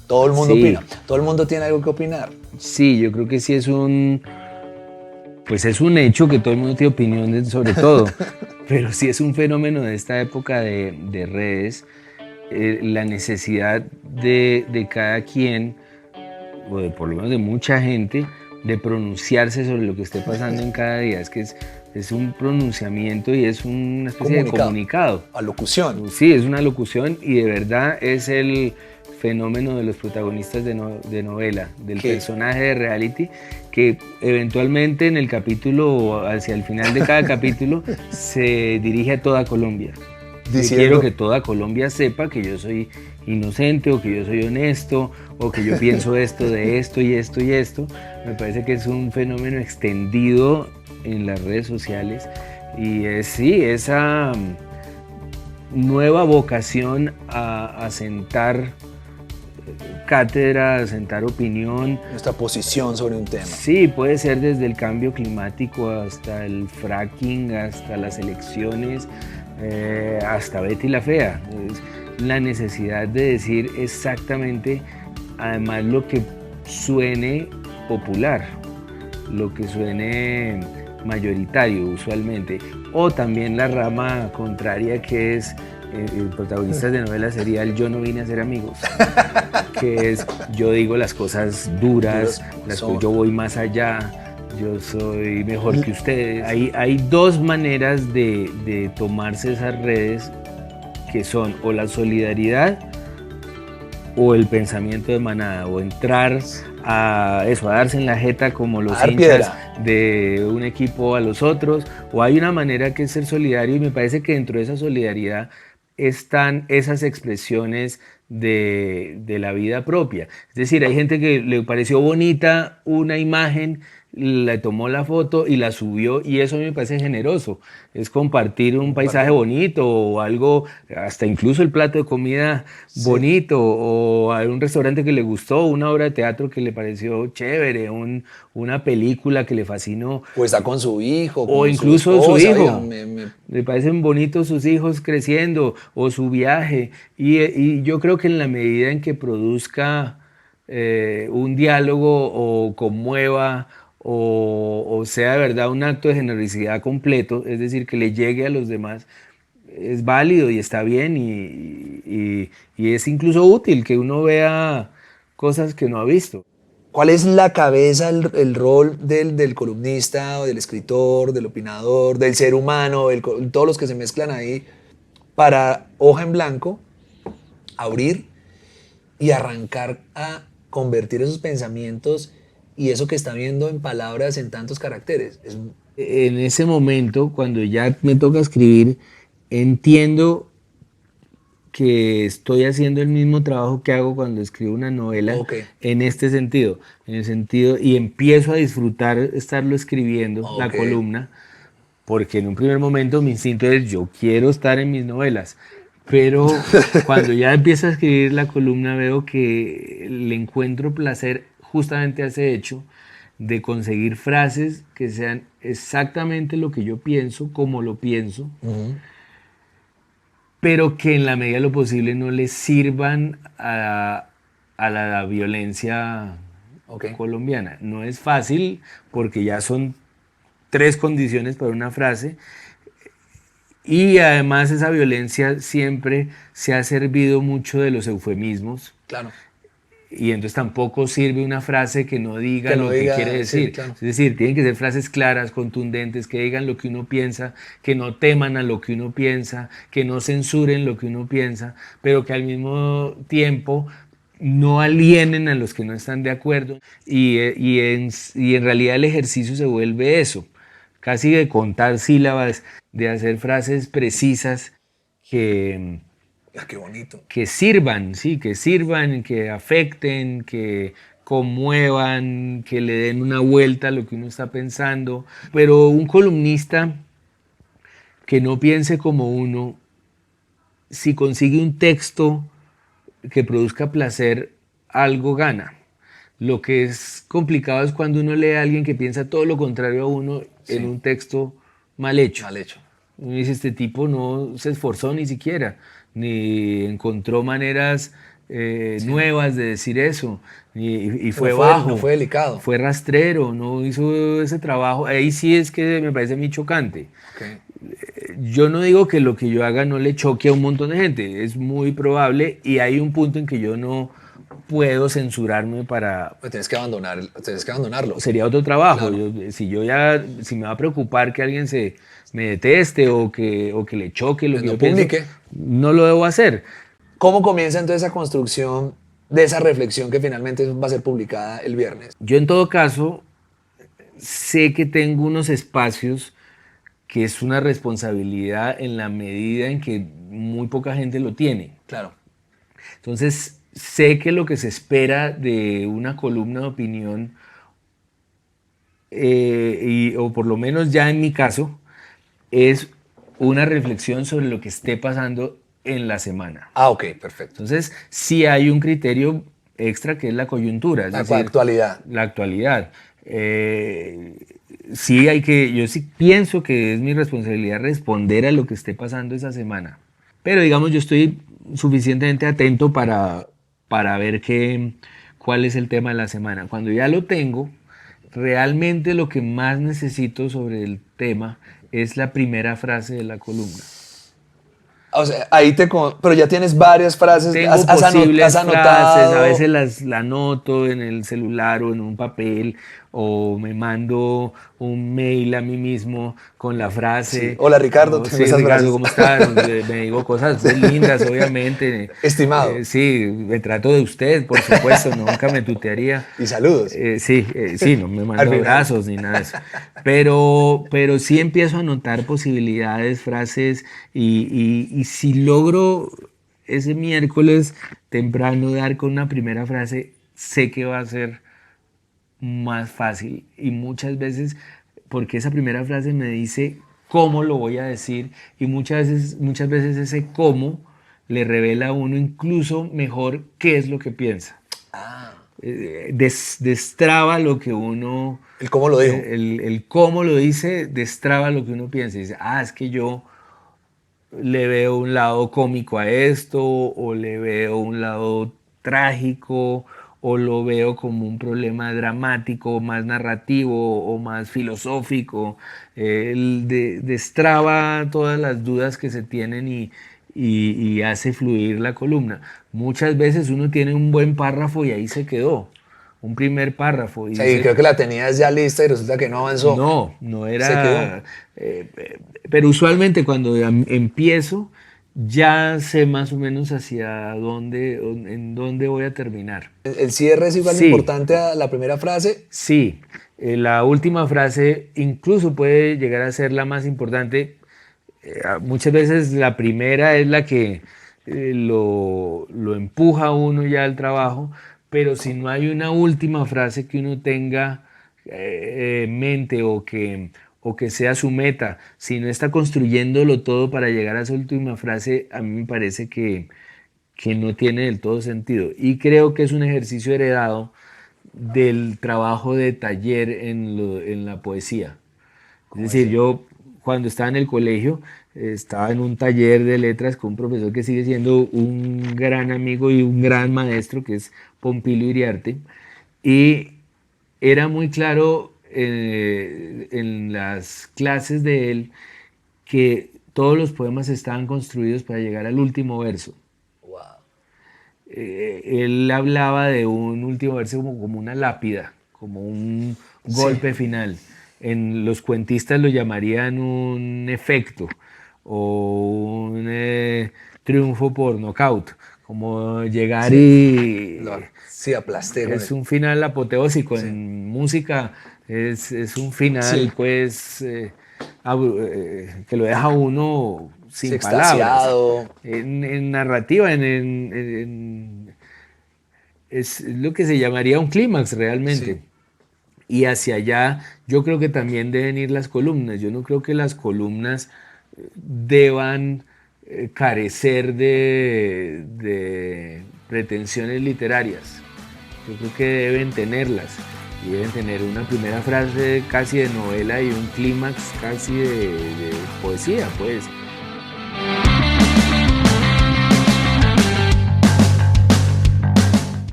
Todo el mundo Sí. opina. Todo el mundo tiene algo que opinar. Sí, yo creo que sí pues es un hecho que todo el mundo tiene opinión sobre todo, pero sí es un fenómeno de esta época de redes, la necesidad de cada quien, o de por lo menos de mucha gente, de pronunciarse sobre lo que esté pasando en cada día. Es que es un pronunciamiento y es una especie de comunicado. Alocución. Sí, es una locución y de verdad es el fenómeno de los protagonistas de novela, del ¿Qué? personaje de reality, que eventualmente en el capítulo, hacia el final de cada capítulo, se dirige a toda Colombia. Yo quiero que toda Colombia sepa que yo soy inocente, o que yo soy honesto, o que yo pienso esto de esto y esto y esto. Me parece que es un fenómeno extendido en las redes sociales y sí, esa nueva vocación a sentar cátedra, a sentar opinión. Nuestra posición sobre un tema. Sí, puede ser desde el cambio climático hasta el fracking, hasta las elecciones, hasta Betty la Fea. Es la necesidad de decir exactamente, además, lo que suene popular, lo que suene mayoritario usualmente, o también la rama contraria, que es protagonistas de novelas, sería el yo no vine a ser amigos, que es yo digo las cosas duras, yo voy más allá, yo soy mejor que ustedes. Hay dos maneras de tomarse esas redes, que son o la solidaridad o el pensamiento de manada, o entrar a darse en la jeta como los hinchas de un equipo a los otros, o hay una manera que es ser solidario, y me parece que dentro de esa solidaridad están esas expresiones de la vida propia. Es decir, hay gente que le pareció bonita una imagen, le tomó la foto y la subió, y eso a mí me parece generoso. Es compartir un paisaje bonito, o algo, hasta incluso el plato de comida bonito, o a un restaurante que le gustó, una obra de teatro que le pareció chévere, una película que le fascinó. O está con su hijo, o incluso su su hijo. Oiga, Le parecen bonitos sus hijos creciendo, o su viaje. Y yo creo que en la medida en que produzca un diálogo, o conmueva, o sea de verdad un acto de generosidad completo, es decir, que le llegue a los demás, es válido y está bien, y es incluso útil que uno vea cosas que no ha visto. ¿Cuál es la cabeza, el rol del columnista, o del escritor, del opinador, del ser humano, todos los que se mezclan ahí, para hoja en blanco, abrir y arrancar a convertir esos pensamientos y eso que está viendo en palabras, en tantos caracteres? En ese momento, cuando ya me toca escribir, entiendo que estoy haciendo el mismo trabajo que hago cuando escribo una novela, en este sentido, y empiezo a disfrutar estarlo escribiendo, la columna, porque en un primer momento mi instinto es: yo quiero estar en mis novelas. Pero cuando ya empiezo a escribir la columna, veo que le encuentro placer justamente a ese hecho de conseguir frases que sean exactamente lo que yo pienso, como lo pienso, pero que en la medida de lo posible no le sirvan a la violencia colombiana. No es fácil, porque ya son 3 condiciones para una frase, y además esa violencia siempre se ha servido mucho de los eufemismos. Claro. Y entonces tampoco sirve una frase que no diga lo que quiere decir. Sí, claro. Es decir, tienen que ser frases claras, contundentes, que digan lo que uno piensa, que no teman a lo que uno piensa, que no censuren lo que uno piensa, pero que al mismo tiempo no alienen a los que no están de acuerdo. Y en realidad el ejercicio se vuelve eso, casi de contar sílabas, de hacer frases precisas que... qué bonito. Que sirvan, sí, que sirvan, que afecten, que conmuevan, que le den una vuelta a lo que uno está pensando. Pero un columnista que no piense como uno, si consigue un texto que produzca placer, algo gana. Lo que es complicado es cuando uno lee a alguien que piensa todo lo contrario a uno, en un texto mal hecho. Mal hecho. Uno dice: este tipo no se esforzó ni siquiera, ni encontró maneras nuevas de decir eso. Y fue No bajo. no fue delicado. Fue rastrero, no hizo ese trabajo. Ahí sí es que me parece muy chocante. Okay. Yo no digo que lo que yo haga no le choque a un montón de gente, es muy probable y hay un punto en que yo no puedo censurarme para... Pues tienes que abandonarlo. Sería otro trabajo. Claro. Si me va a preocupar que alguien me deteste o que le choque lo Pues que no yo pienso, publique. no lo debo hacer. ¿Cómo comienza entonces esa construcción de esa reflexión que finalmente va a ser publicada el viernes? Yo en todo caso sé que tengo unos espacios que es una responsabilidad en la medida en que muy poca gente lo tiene. Claro. Entonces, sé que lo que se espera de una columna de opinión, o por lo menos ya en mi caso, es una reflexión sobre lo que esté pasando en la semana. Ah, ok, perfecto. Entonces, sí hay un criterio extra que es la coyuntura, es La decir, actualidad. la actualidad. Yo sí pienso que es mi responsabilidad responder a lo que esté pasando esa semana. Pero digamos, yo estoy suficientemente atento para ver cuál es el tema de la semana. Cuando ya lo tengo, realmente lo que más necesito sobre el tema es la primera frase de la columna. O sea, pero ya tienes varias frases, Tengo has posibles anotado. frases, a veces la anoto en el celular o en un papel, o me mando un mail a mí mismo con la frase. Sí. Hola Ricardo, tengo Sí, esas Ricardo, frases. ¿cómo estás? Me digo cosas muy lindas, obviamente. Estimado. Sí, me trato de usted, por supuesto, nunca me tutearía. Y saludos. Sí, no me mando abrazos ni nada de eso. Pero sí empiezo a notar posibilidades, frases, y si logro ese miércoles temprano dar con una primera frase, sé que va a ser más fácil. Y muchas veces, porque esa primera frase me dice cómo lo voy a decir, y muchas veces ese cómo le revela a uno incluso mejor qué es lo que piensa. Destraba lo que uno... El cómo lo dijo. El cómo lo dice destraba lo que uno piensa. Y dice, es que yo le veo un lado cómico a esto, o le veo un lado trágico, o lo veo como un problema dramático, más narrativo o más filosófico. Destraba todas las dudas que se tienen y hace fluir la columna. Muchas veces uno tiene un buen párrafo y ahí se quedó. Un primer párrafo. Y Sí, creo que la tenías ya lista y resulta que no avanzó. No era... Se quedó. Pero usualmente cuando empiezo, ya sé más o menos en dónde voy a terminar. ¿El cierre es igual de importante a la primera frase? Sí, la última frase incluso puede llegar a ser la más importante. Muchas veces la primera es la que lo empuja a uno ya al trabajo, pero si no hay una última frase que uno tenga en mente o que sea su meta, si no está construyéndolo todo para llegar a esa última frase, a mí me parece que no tiene del todo sentido. Y creo que es un ejercicio heredado del trabajo de taller en la poesía. Es decir, yo cuando estaba en el colegio, estaba en un taller de letras con un profesor que sigue siendo un gran amigo y un gran maestro, que es Pompilio Iriarte, y era muy claro en las clases de él que todos los poemas estaban construidos para llegar al último verso. Wow. Él hablaba de un último verso como una lápida, como un golpe final. En los cuentistas lo llamarían un efecto o un triunfo por nocaut, como llegar aplasté. Es un final apoteósico. En música es un final pues que lo deja uno sin palabras. En narrativa, es lo que se llamaría un clímax realmente. Sí. Y hacia allá yo creo que también deben ir las columnas. Yo no creo que las columnas deban carecer de pretensiones literarias. Yo creo que deben tenerlas. Y deben tener una primera frase casi de novela y un clímax casi de poesía, pues.